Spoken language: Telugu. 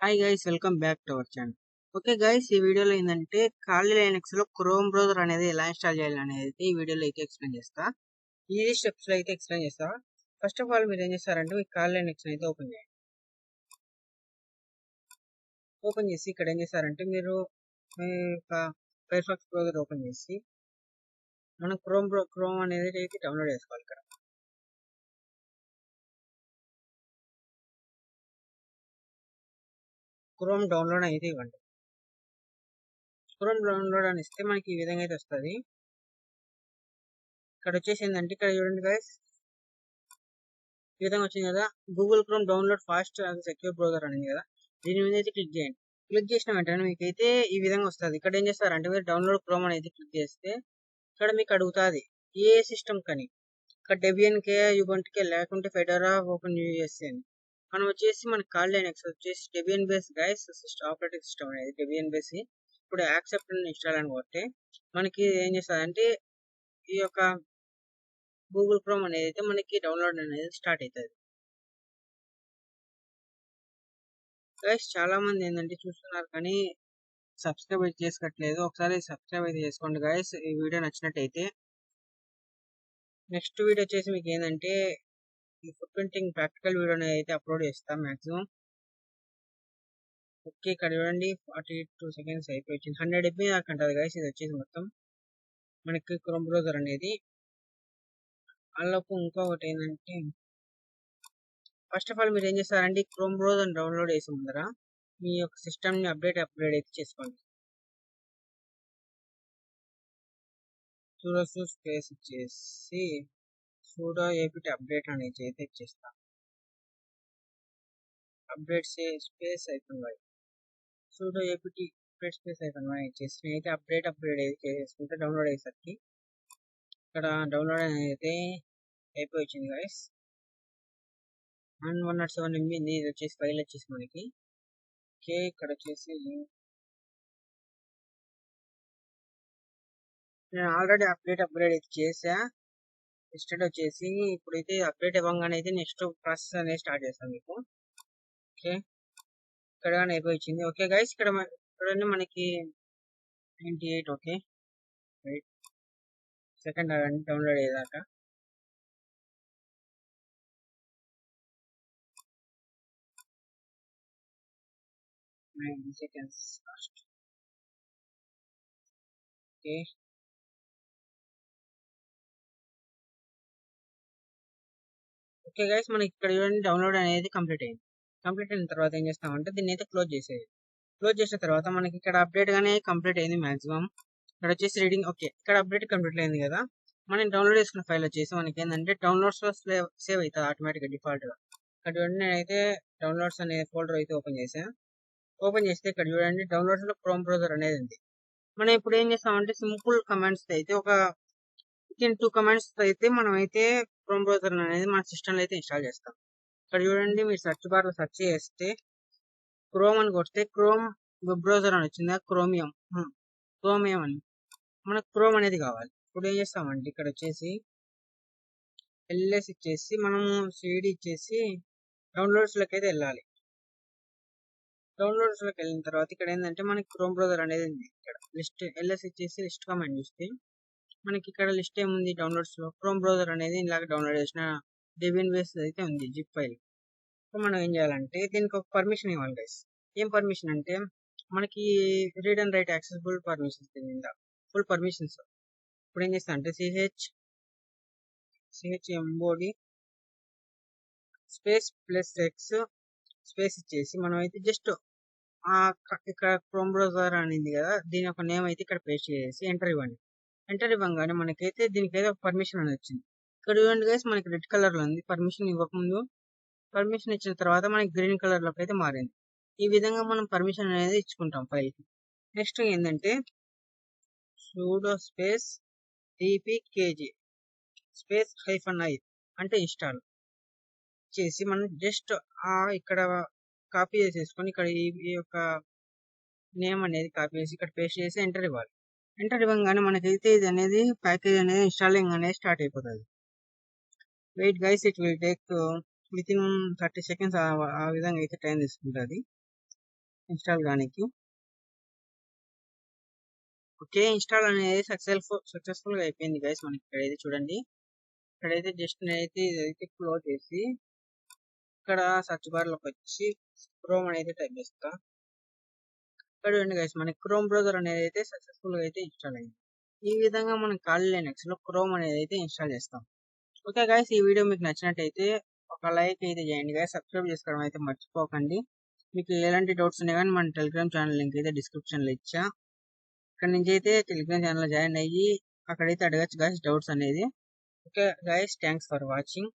Hi guys, welcome back to our channel. Okay guys, ఈ వీడియోలో ఏంటంటే ఖాళీ లైనక్స్ లో క్రోమ్ బ్రౌజర్ అనేది ఎలా ఇన్స్టాల్ చేయాలి అనేది ఈ వీడియోలో అయితే ఎక్స్ప్లెయిన్ చేస్తా. ఈ స్టెప్స్ లో అయితే ఎక్స్ప్లెయిన్ చేస్తా. ఫస్ట్ ఆఫ్ ఆల్ మీరు ఏం చేస్తారంటే మీ ఖాళీ లైనక్స్ అయితే ఓపెన్ చేయండి. ఓపెన్ చేసి ఇక్కడ ఏం చేస్తారంటే మీరు మీ యొక్క ఫైర్ ఫాక్స్ బ్రౌజర్ ఓపెన్ చేసి మనం క్రోమ్ అనేది అయితే డౌన్లోడ్ చేసుకోవాలి. ఇక్కడ క్రోమ్ డౌన్లోడ్ అయితే ఇవ్వండి. క్రోమ్ డౌన్లోడ్ అని ఇస్తే మనకి ఈ విధంగా అయితే వస్తుంది. ఇక్కడ వచ్చేసి ఏంటంటే ఇక్కడ చూడండి గైస్, ఈ విధంగా వచ్చింది కదా, Google chrome download fast and secure browser అనేది కదా. దీని మీద అయితే క్లిక్ చేయండి. క్లిక్ చేసిన వెంటనే మీకు అయితే ఈ విధంగా వస్తుంది. ఇక్కడ ఏం చేస్తారంటే మీరు డౌన్లోడ్ క్రోమ్ అనేది క్లిక్ చేస్తే ఇక్కడ మీకు అడుగుతుంది ఏ సిస్టమ్ కని. ఇక్కడ డెబియన్ కే, యుబంటుకే, లేకుంటే ఫెడోరా, ఓపెన్ యూఎస్ఏ అని. మనం వచ్చేసి మన కాల్ లైనక్స్ వచ్చేసి Debian base guys operating system అనేది డెబియన్ బేస్. ఇప్పుడు యాక్సెప్ట్ ఇన్స్టాల్ అని కొడితే మనకి ఏం చేస్తుంది, ఈ యొక్క గూగుల్ క్రోమ్ అనేది అయితే మనకి డౌన్లోడ్ అనేది స్టార్ట్ అవుతుంది. గైస్ చాలా మంది ఏంటంటే చూస్తున్నారు కానీ సబ్స్క్రైబ్ అయితే చేసుకోవట్లేదు. ఒకసారి సబ్స్క్రైబ్ అయితే చేసుకోండి గైస్, ఈ వీడియో నచ్చినట్టయితే. నెక్స్ట్ వీడియో వచ్చేసి మీకు ఏంటంటే ఈ ఫుడ్ ప్రింటింగ్ ప్రాక్టికల్ వీడియో అయితే అప్లోడ్ చేస్తాం మాక్సిమం. ఓకే, ఇక్కడ చూడండి 42 సెకండ్స్ అయిపోయింది. 100 MB దాకా అంటుంది గైస్. ఇది వచ్చేసి మొత్తం మనకి క్రోమ్ బ్రౌజర్ అనేది. అందులోపు ఇంకొకటి ఏంటంటే ఫస్ట్ ఆఫ్ ఆల్ మీరు ఏం చేస్తారంటే క్రోమ్ బ్రౌజర్ డౌన్లోడ్ చేసి ముందర మీ యొక్క సిస్టమ్ని అప్డేట్ అయితే చేసుకోండి. సుడో స్పేస్ ఇచ్చేసి sudo apt అప్డేట్ అనేది అయితే ఇచ్చేస్తాం. Update space -y sudo apt update space -y ఇచ్చేసి అయితే అప్డేట్ అయితే చేసుకుంటే డౌన్లోడ్ అయ్యేసరికి ఇక్కడ డౌన్లోడ్ అనేది అయితే అయిపోయి వచ్చింది గైస్. 107 MB ఇది వచ్చేసి ఫైల్ వచ్చేసి మనకి. ఓకే, ఇక్కడ వచ్చేసి నేను ఆల్రెడీ అప్డేట్ అయితే చేసా. నెక్స్ట్ వచ్చేసి ఇప్పుడైతే అప్డేట్ ఇవ్వగానే అయితే నెక్స్ట్ ప్రాసెస్ అనేది స్టార్ట్ చేస్తాను మీకు. ఓకే, ఇక్కడ అయిపోయి వచ్చింది. ఓకే గైస్, ఇక్కడ చూడండి మనకి 98. ఓకే, రైట్ సెకండ్ డౌన్లోడ్ అయ్యేదాకా. Seconds last. Okay, okay guys, మనకి ఇక్కడ చూడండి డౌన్లోడ్ అనేది కంప్లీట్ అయింది. కంప్లీట్ అయిన తర్వాత ఏం చేస్తామంటే దీన్ని అయితే క్లోజ్ చేసేది. క్లోజ్ చేసిన తర్వాత మనకి ఇక్కడ అప్డేట్ గానే కంప్లీట్ అయింది మాక్సిమం. ఇక్కడ వచ్చేసి రీడింగ్. ఓకే, ఇక్కడ అప్డేట్ కంప్లీట్ అయింది కదా. మనం డౌన్లోడ్ చేసుకున్న ఫైల్ వచ్చేసి మనకి ఏంటంటే డౌన్లోడ్స్ లో సేవ్ అవుతుంది ఆటోమేటిక్గా డిఫాల్ట్ గా. ఇక్కడ చూడండి నేనైతే డౌన్లోడ్స్ అనే ఫోల్డర్ అయితే ఓపెన్ చేసాను. ఓపెన్ చేస్తే ఇక్కడ చూడండి డౌన్లోడ్స్ లో క్రోమ్ బ్రౌజర్ అనేది ఉంది. మనం ఇప్పుడు ఏం చేస్తామంటే సింపుల్ కమాండ్స్ అయితే ఒక 2 కమాండ్స్ అయితే మనం అయితే క్రోమ్ బ్రౌజర్ అనేది మన సిస్టమ్ లో అయితే ఇన్స్టాల్ చేస్తాం. ఇక్కడ చూడండి మీరు సెర్చ్ బార్ లో సెర్చ్ చేస్తే క్రోమ్ అని కొడితే క్రోమ్ వెబ్ బ్రౌజర్ అని వచ్చిందా, క్రోమియం అని మనకు క్రోమ్ అనేది కావాలి. ఇప్పుడు ఏం చేస్తామంటే ఇక్కడ వచ్చేసి ఎల్ఎస్ ఇచ్చేసి మనము సిడి ఇచ్చేసి డౌన్లోడ్స్ లోకి అయితే వెళ్ళాలి. డౌన్లోడ్స్ లోకి వెళ్ళిన తర్వాత ఇక్కడ ఏంటంటే మనకి క్రోమ్ బ్రౌజర్ అనేది ఉంది. ఇక్కడ లిస్ట్ ఎల్ఎస్ ఇచ్చేసి లిస్ట్ కమాండ్ చూస్తే మనకి ఇక్కడ లిస్ట్ ఏముంది, డౌన్లోడ్స్ లో క్రోమ్ బ్రౌజర్ అనేది ఇలాగ డౌన్లోడ్ చేసిన డెబియన్ బేస్ అయితే ఉంది జిప్ ఫైల్. సో మనం ఏం చేయాలంటే దీనికి ఒక పర్మిషన్ ఇవ్వాలి గైస్. ఏం పర్మిషన్ అంటే మనకి read and right accessible permissions కింద ఫుల్ పర్మిషన్స్. ఇప్పుడు ఏం చేస్తా అంటే chmod స్పేస్ +x స్పేస్ ఇచ్చేసి మనం అయితే జస్ట్ ఇక్కడ క్రోమ్ బ్రౌజర్ అనేది కదా, దీని యొక్క నేమ్ అయితే ఇక్కడ పేస్ట్ చేసి ఎంటర్ ఇవ్వండి. ఎంటర్ ఇవ్వగానే మనకైతే దీనికైతే ఒక పర్మిషన్ అనేది వచ్చింది. ఇక్కడ చూడండి గైస్, మనకి రెడ్ కలర్ లో ఉంది. పర్మిషన్ ఇవ్వకముందు పర్మిషన్ ఇచ్చిన తర్వాత మనకి గ్రీన్ కలర్ లోకి అయితే మారింది. ఈ విధంగా మనం పర్మిషన్ అనేది ఇచ్చుకుంటాం ఫైల్ కి. నెక్స్ట్ ఏంటంటే sudo space dpkg space -i అంటే ఇన్స్టాల్ చేసి మనం జస్ట్ ఇక్కడ కాపీ చేసేసుకొని ఇక్కడ ఈ యొక్క నేమ్ అనేది కాపీ చేసి ఇక్కడ పేస్ట్ చేసి ఎంటర్ ఇవ్వాలి. ఎంటర్ ఇవ్వగానే మనకైతే ఇది అనేది ప్యాకేజ్ అనేది ఇన్స్టాలింగ్ అనేది స్టార్ట్ అయిపోతుంది. Wait guys, it will take within 30 seconds ఆ విధంగా అయితే టైం తీసుకుంటుంది. ఇన్స్టాల్ కానికి. ఓకే, ఇన్స్టాల్ అనేది సక్సెస్ఫుల్ గా అయిపోయింది గైస్. మనకి ఇక్కడైతే చూడండి, ఇక్కడైతే జస్ట్ నేనైతే ఇదైతే క్లోజ్ చేసి ఇక్కడ సర్చ్ బార్ లోకి వచ్చి క్రోమ్ అనేది టైప్ చేస్తా. ఇక్కడ చూడండి గైస్, మనకి క్రోమ్ బ్రౌజర్ అనేది అయితే సక్సెస్ఫుల్ గా అయితే ఇన్స్టాల్ అయింది. ఈ విధంగా మనం కాలి లైనక్స్ లో క్రోమ్ అనేది అయితే ఇన్స్టాల్ చేస్తాం. ఓకే గైస్, ఈ వీడియో మీకు నచ్చినట్టయితే ఒక లైక్ అయితే చేయండి గైస్. సబ్స్క్రైబ్ చేసుకోవడం అయితే మర్చిపోకండి. మీకు ఎలాంటి డౌట్స్ ఉన్నాయి కానీ మన టెలిగ్రామ్ ఛానల్ లింక్ అయితే డిస్క్రిప్షన్ లో ఇచ్చా. ఇక్కడ నుంచి అయితే టెలిగ్రామ్ ఛానల్ జాయిన్ అయ్యి అక్కడైతే అడగచ్చు గైస్ డౌట్స్ అనేది. Okay guys, thanks for watching.